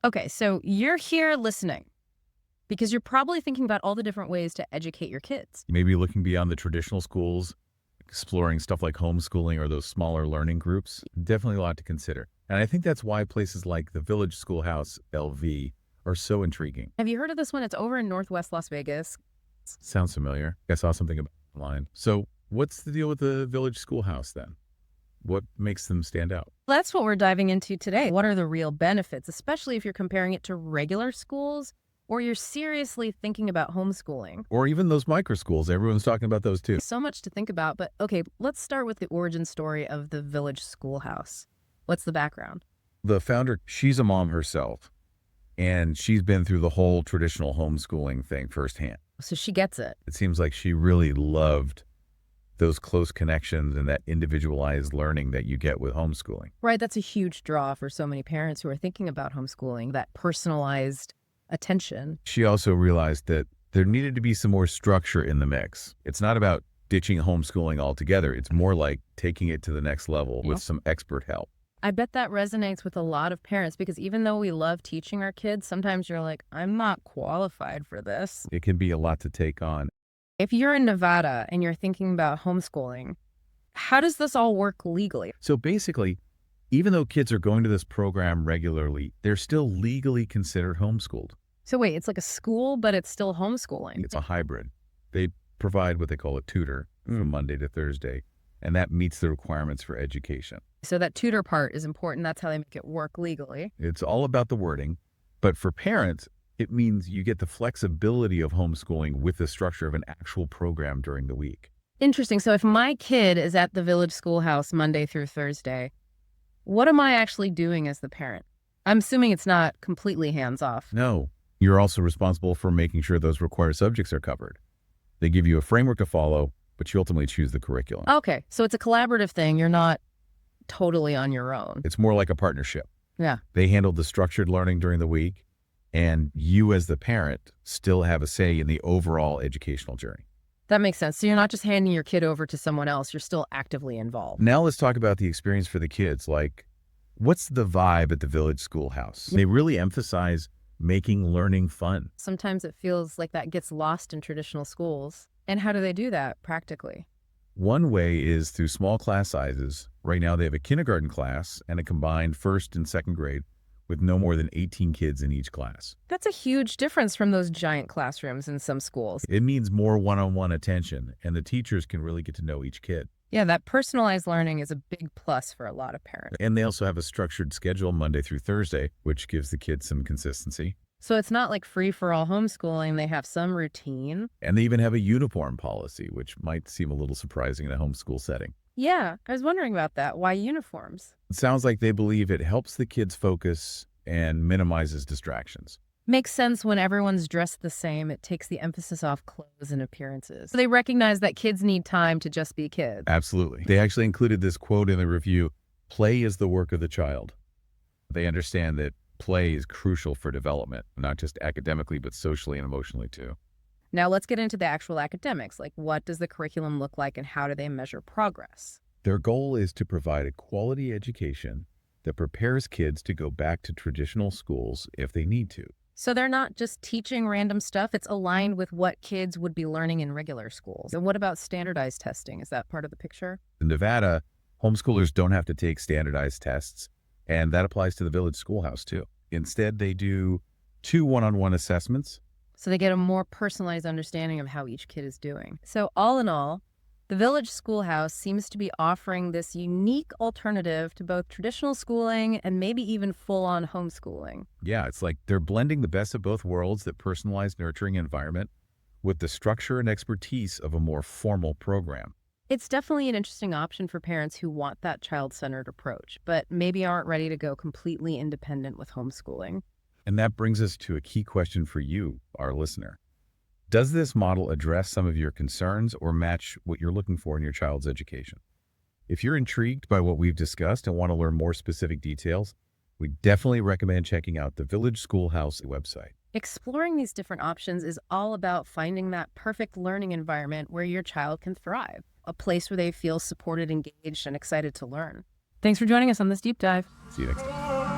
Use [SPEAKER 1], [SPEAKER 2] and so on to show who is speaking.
[SPEAKER 1] Okay, so you're here listening because you're probably thinking about all the different ways to educate your kids.
[SPEAKER 2] Maybe looking beyond the traditional schools, exploring stuff like homeschooling or those smaller learning groups. Definitely a lot to consider. And I think that's why places like the Village Schoolhouse LV are so intriguing.
[SPEAKER 1] Have you heard of this one? It's over in Northwest Las Vegas.
[SPEAKER 2] Sounds familiar. I saw something about it online. So what's the deal with the Village Schoolhouse then? What makes them stand out?
[SPEAKER 1] That's what we're diving into today. What are the real benefits, especially if you're comparing it to regular schools or you're seriously thinking about homeschooling?
[SPEAKER 2] Or even those microschools. Everyone's talking about those too.
[SPEAKER 1] So much to think about, but okay, let's start with the origin story of the Village Schoolhouse. What's the background?
[SPEAKER 2] The founder, she's a mom herself, and she's been through the whole traditional homeschooling thing firsthand.
[SPEAKER 1] So she gets it.
[SPEAKER 2] It seems like she really loved those close connections and that individualized learning that you get with homeschooling.
[SPEAKER 1] Right, that's a huge draw for so many parents who are thinking about homeschooling, that personalized attention.
[SPEAKER 2] She also realized that there needed to be some more structure in the mix. It's not about ditching homeschooling altogether. It's more like taking it to the next level with some expert help.
[SPEAKER 1] I bet that resonates with a lot of parents because even though we love teaching our kids, sometimes you're like, I'm not qualified for this.
[SPEAKER 2] It can be a lot to take on.
[SPEAKER 1] If you're in Nevada and you're thinking about homeschooling, how does this all work legally?
[SPEAKER 2] So basically, even though kids are going to this program regularly, they're still legally considered homeschooled.
[SPEAKER 1] So wait, it's like a school, but it's still homeschooling.
[SPEAKER 2] It's a hybrid. They provide what they call a tutor from Monday to Thursday, and that meets the requirements for education.
[SPEAKER 1] So that tutor part is important. That's how they make it work legally.
[SPEAKER 2] It's all about the wording, but for parents, it means you get the flexibility of homeschooling with the structure of an actual program during the week.
[SPEAKER 1] Interesting. So if my kid is at the Village Schoolhouse Monday through Thursday, what am I actually doing as the parent? I'm assuming it's not completely hands-off.
[SPEAKER 2] No, you're also responsible for making sure those required subjects are covered. They give you a framework to follow, but you ultimately choose the curriculum.
[SPEAKER 1] Okay, so it's a collaborative thing. You're not totally on your own.
[SPEAKER 2] It's more like a partnership.
[SPEAKER 1] Yeah.
[SPEAKER 2] They handle the structured learning during the week, and you as the parent still have a say in the overall educational journey.
[SPEAKER 1] That makes sense. So you're not just handing your kid over to someone else. You're still actively involved.
[SPEAKER 2] Now let's talk about the experience for the kids. Like, what's the vibe at the Village Schoolhouse? They really emphasize making learning fun.
[SPEAKER 1] Sometimes it feels like that gets lost in traditional schools. And how do they do that practically?
[SPEAKER 2] One way is through small class sizes. Right now they have a kindergarten class and a combined first and second grade with no more than 18 kids in each class.
[SPEAKER 1] That's a huge difference from those giant classrooms in some schools.
[SPEAKER 2] It means more one-on-one attention, and the teachers can really get to know each kid.
[SPEAKER 1] Yeah, that personalized learning is a big plus for a lot of parents.
[SPEAKER 2] And they also have a structured schedule Monday through Thursday, which gives the kids some consistency.
[SPEAKER 1] So it's not like free-for-all homeschooling. They have some routine.
[SPEAKER 2] And they even have a uniform policy, which might seem a little surprising in a homeschool setting.
[SPEAKER 1] Yeah, I was wondering about that. Why uniforms?
[SPEAKER 2] It sounds like they believe it helps the kids focus and minimizes distractions.
[SPEAKER 1] Makes sense when everyone's dressed the same. It takes the emphasis off clothes and appearances. They recognize that kids need time to just be kids.
[SPEAKER 2] Absolutely. They actually included this quote in the review: play is the work of the child. They understand that play is crucial for development, not just academically, but socially and emotionally too.
[SPEAKER 1] Now let's get into the actual academics. Like, what does the curriculum look like and how do they measure progress?
[SPEAKER 2] Their goal is to provide a quality education that prepares kids to go back to traditional schools if they need to.
[SPEAKER 1] So they're not just teaching random stuff. It's aligned with what kids would be learning in regular schools. And what about standardized testing? Is that part of the picture?
[SPEAKER 2] In Nevada, homeschoolers don't have to take standardized tests, and that applies to the Village Schoolhouse too. Instead, they do 2 one-on-one assessments.
[SPEAKER 1] So they get a more personalized understanding of how each kid is doing. So all in all, the Village Schoolhouse seems to be offering this unique alternative to both traditional schooling and maybe even full-on homeschooling.
[SPEAKER 2] Yeah, it's like they're blending the best of both worlds, that personalized nurturing environment with the structure and expertise of a more formal program.
[SPEAKER 1] It's definitely an interesting option for parents who want that child-centered approach, but maybe aren't ready to go completely independent with homeschooling.
[SPEAKER 2] And that brings us to a key question for you, our listener. Does this model address some of your concerns or match what you're looking for in your child's education? If you're intrigued by what we've discussed and want to learn more specific details, we definitely recommend checking out the Village Schoolhouse website.
[SPEAKER 1] Exploring these different options is all about finding that perfect learning environment where your child can thrive, a place where they feel supported, engaged, and excited to learn. Thanks for joining us on this deep dive.
[SPEAKER 2] See you next time.